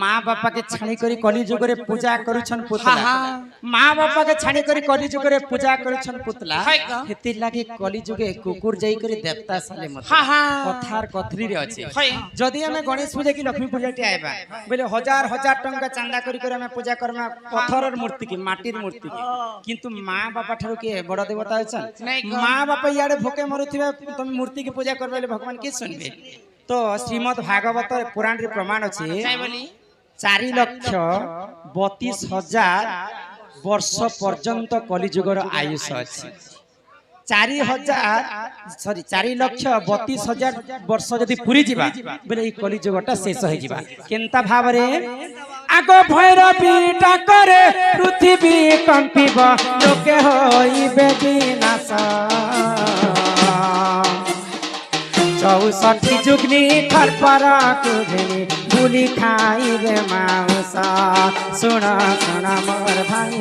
माँ बापा के छाणी करी कली जुग रे पूजा करूछन पुतला माँ बापा के छाणी करी कली जुग रे पूजा करूछन पुतला हेति लागे कली जुगे कुकुर जाई करी देवता साले मत कथार कथरी रे अछि जदी हमें गणेश पूजा की लक्ष्मी पूजा टी आइबा बोले हजार हजार टंका चांदा करी करी हमें पूजा करमा पत्थरर मूर्ति की माटीर मूर्ति की किंतु माँ बापा ठारू के बड़ देवता अछन माँ बापा याडे भोके मरुथिबा तुम मूर्ति की पूजा करबेले भगवान के सुनबे तो श्रीमद् भागवत पुराण रे प्रमाण अछि 4,32,000 वर्ष पर्यंत कलिजुगर आयुष अछि 4,32,000 वर्ष जदि पूरी जिबा बोले ई कलिजुगटा शेष हो जिबा केनता भाव रे आगो भैरवी डाकरे पृथ्वी कंपिब लोके होइबे विनाश 64 जुगनी खरपरा कुगनी बुली खाइबे मांस सुन सुन मोर भाई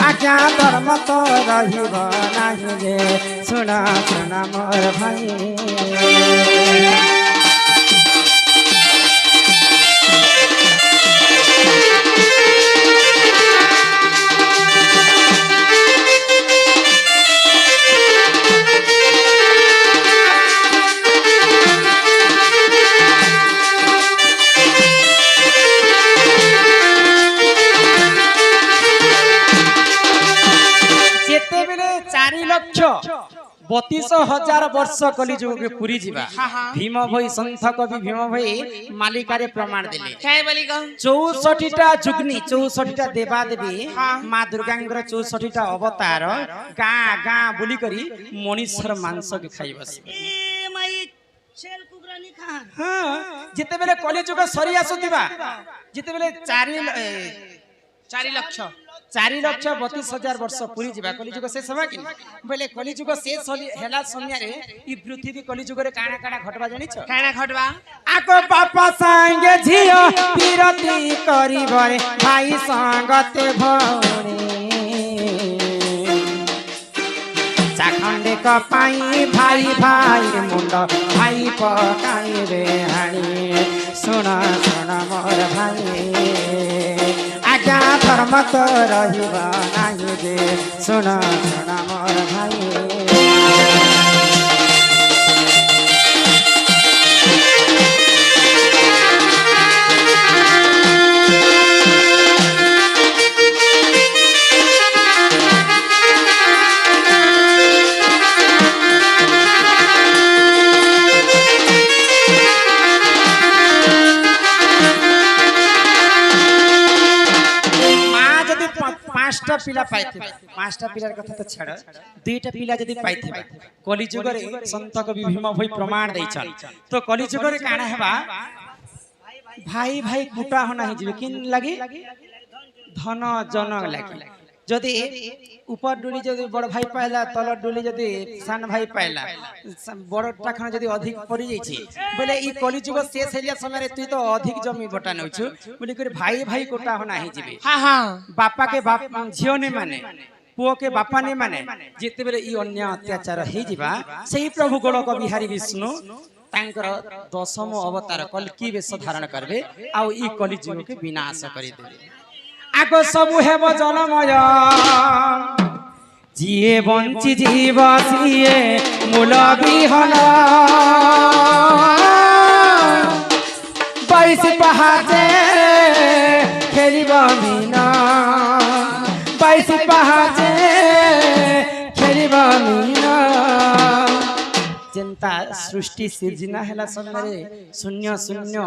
आज्ञा धर्म तो रहिब नाही रे सुन सुन मोर भाई बतीस हजार वर्ष कलिजुग के पूरी जीवा भीम भाई संत कवि भीम भाई मालिकारे प्रमाण देले 64टा जुगनी 64टा देवा देवी माँ दुर्गांगर 64टा अवतार गाँ गाँ बुली करी मनीषर मांस के खाई बस जिते बेले कलिजुग सरी आसुथिबा जिते बेले 4,32,000 वर्ष पूरी जीवा कलिजुग शेष हवा कि बोले कलिजुग शेष हेला समय रे ई पृथ्वी कलिजुग रे काना काना घटवा जानि छ काना घटवा आको बापा संगे झियो पीरती करिबरे भाई संगते भौणी चाखंडे कपाई भाई भाई मुंड भाई पकाई रे हाणी सुन सुन मोर भाई आज्ञा धर्म तो रहिबा नाही रे सुन सुन मोर भाई पिला पाइथिबा 5टा पिलार कथा तो छाड़ 2टा पिला जदी पाइथिबा कलिजुग रे संत कवि भीम भाई प्रमाण दैछन तो कलिजुग रे काना हेबा भाई भाई कुटा हो नाही जिवे किन लागि धन जन लागि जदी ऊपर डुली जदी बड़ भाई पाइला तल डुली जदी सान भाई पाइला बड़टा खान जदी अधिक पड़ी जाइछि बोले ई कलिजुग शेष हेलिया समय रे तू तो अधिक जमी बटा नउछु बोली करे भाई भाई कोटा हो नाही जिवे हां हां बापा के बाप झियो ने माने पुओ के बापा ने माने जेते बेले ई अन्य अत्याचार हे जिबा सही प्रभु गोलक बिहारी विष्णु तांकर 10म अवतार कल्की वेश धारण करबे आ ई कलिजुग के विनाश करि देबे आगो सबु हेब जलमय जिए बंची जीव सिए मूल विहन 22 पहाचे खेलिब मीना 22 पहाचे खेलिब मीना चिंता सृष्टि सिर्जना हेला समय शून्य शून्य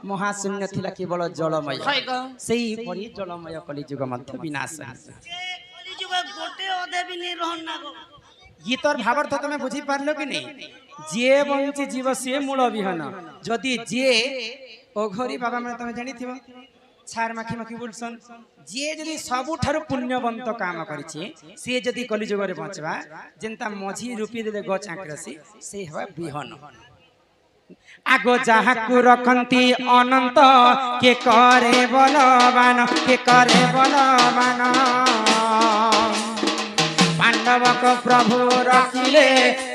महाशून्य थिला केवल जलमय सेही परि जलमय कलिजुग मध्य विनाश कलिजुग गोटे ओदे भी नहीं रहन ना गो गीतर भावार्थ तमे बुझी पारलो कि नहीं जे बंची जीव से मूल विहन जदी जे ओघरी बाबा माने तमे जानि थिबो छार माखी माखी बोलसन जे जदी सबु थारु पुण्यवंत काम करिछि से जदी कलिजुग रे बचबा जेंता मझी रूपी दे गच आंकरसी से हवा विहन आगो जाहाकु रखंती अनंत के करे बलवान पांडव को प्रभु रखिले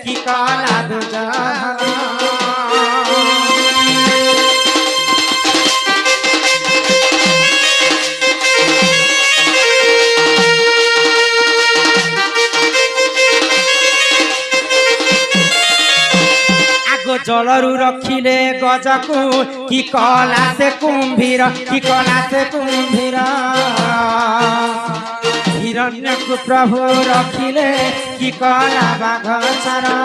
की काला दुजा जलरू रखिले गजकू कि कला से कुंभीर कि कला से कुंभीर हिरण्य को प्रभु रखिले कि कला बाघ छारा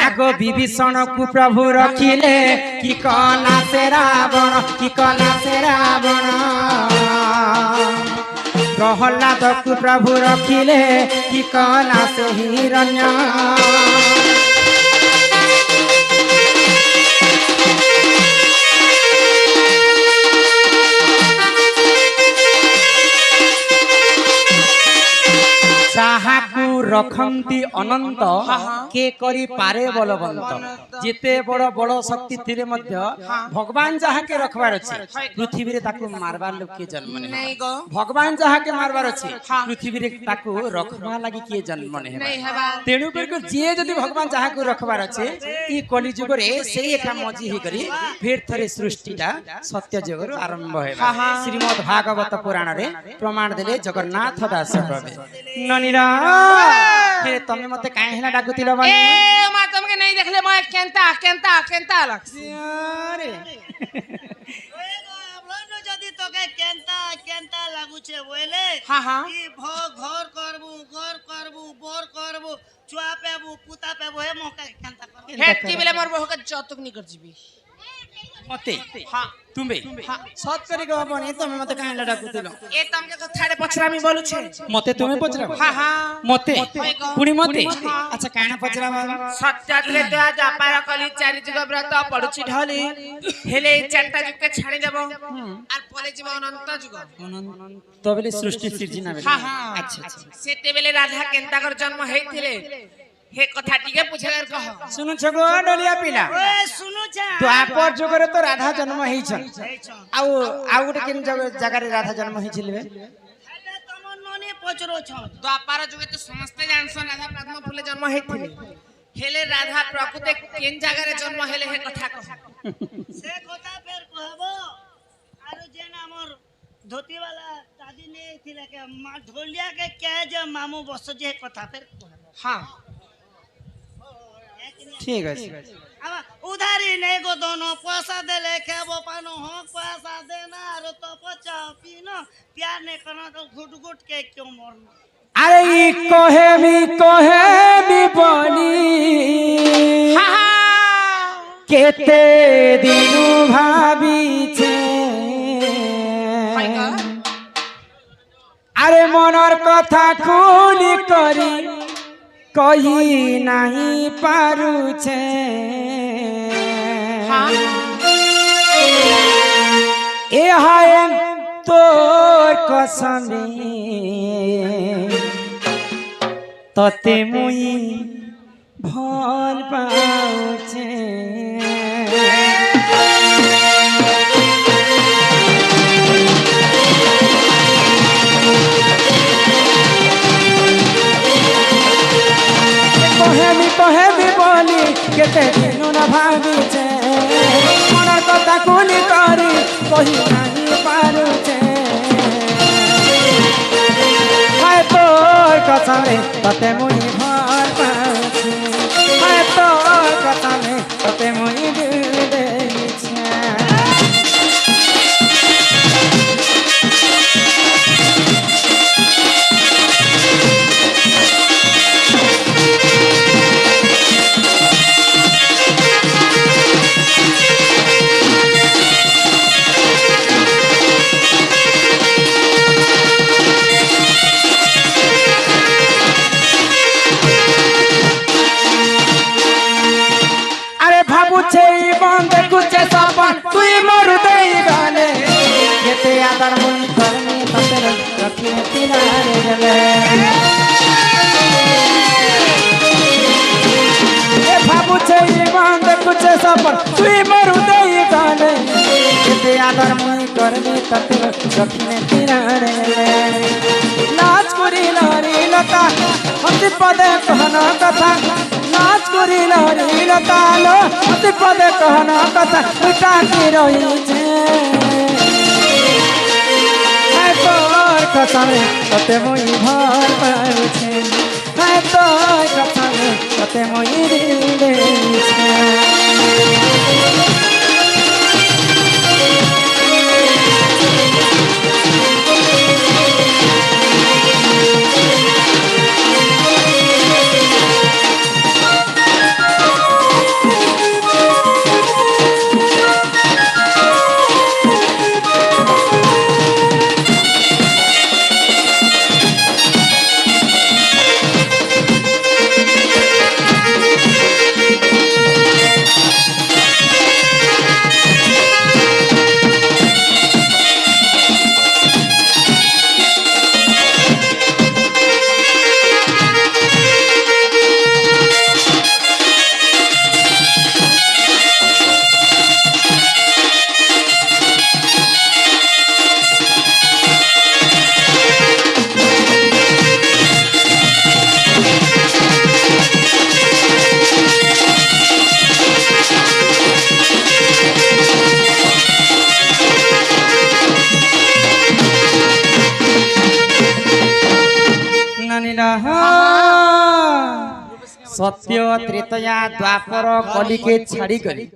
आगो विभीषण को प्रभु रखिले कि कला से रावण कि कला से रावण प्रहलाद को प्रभु रखिले कि कला से हिरण्य साहाकू रखंती अनंत के करी पारे बलवंत जिते बड़ बड़ शक्ति थिले मध्य भगवान जहा के रखबार अछि पृथ्वी रे ताकू मारबार लोक के जन्म नै भगवान जहा के मारबार अछि पृथ्वी रे ताकू रखबा लागि के जन्म नै हेबा तेनु कर जे जदी भगवान जहा को रखबार अछि ई कलि जुग रे सेही एका मजी ही करी फेर थरे सृष्टिटा सत्य जुग आरंभ हेबा श्रीमद् भागवत पुराण रे प्रमाण देले जगन्नाथ दास कबे ननीरा हे तमे मते काहे हेला डाकुतिलो बानी ए मा तमके नहीं देखले म केंता केंता केंता लागसी अरे जदी तोके केंता केंता लागु छे बोले ई घर करबू बोर करबू चुआ पेबू पुता पेबू हे मोका केंता कर हेटी बेले मोर बहु के जतक नि कर जीबी मते हां तुम्बे सत करी गवा बने तमे मते काहे हेला डाकुतिलो ए तमके कथाडे पछरामी बोलु छे मते तुमे पछरा हां मते पुणी मते अच्छा काहे पछरा सत्यातले तो आज अपार कली चारि जुग व्रत पडुची ढली हेले चारटा जुग के छाडी देबो आर पले जीव अनंत जुग अनंत तो बेले सृष्टि सृजना बेले अच्छा अच्छा सेते बेले राधा केंता कर जन्म हेथिले हे कथा टिके पुछेर कह सुनु छगो डलिया पिला ए सुनु छ द्वापर जुगरे तो राधा जन्म हेइ छ आउ गोटे केन जगह रे राधा जन्म हेइ छिलबे हेले तमन ननी पचरो छ द्वापर जुगे तो समस्त जानसन राधा पद्म फूले जन्म हेथिले हेले राधा प्रकृति केन जगह रे जन्म हेले हे कथा कह से कथा फेर कहबो आरो जेन हमर धोती वाला दादी ने थिले के मा ढोलिया के के जे मामू बस जे कथा फेर हां ठीक है अब उधारी नहीं गो दोनों पैसा दे ले खेबो पानो हो पैसा देना रो तो पचा पीनो प्यार नहीं करना तो घुट घुट के क्यों मरना अरे ई कहे मी बनी केते दिनु भाबी छे अरे मनर कथा खुली करी कही नहीं पारू छे ए हाय तोर कसमे तते मुई भल पाउछे कहेबी बोली केते दिनु न भाबी छे मनर कथा कोनी करी कही नहीं पारू छे हाय तोर कसमे तते मुई भर पाछे हाय तोर कसमे तते मुई दिल देई छे सपन तुई मोरु देई गाले केते आदर मुई करनी ततर रखी तिनारे गले ए बाबू छे बांध कुछ सपन तुई मोरु देई गाले केते आदर मुई करनी ततर रखी तिनारे गले लाज करी लारी কথা অতি পদে কহন কথা নাচ করি লহরিল তাল অতি পদে কহন কথা উল্টা কি রইছে তোর কথারে তোতে মই ভর পাইছে তোর কথারে তোতে মই দিল দেইছে सत्य त्रेतया द्वापर कलिके छाड़ी करी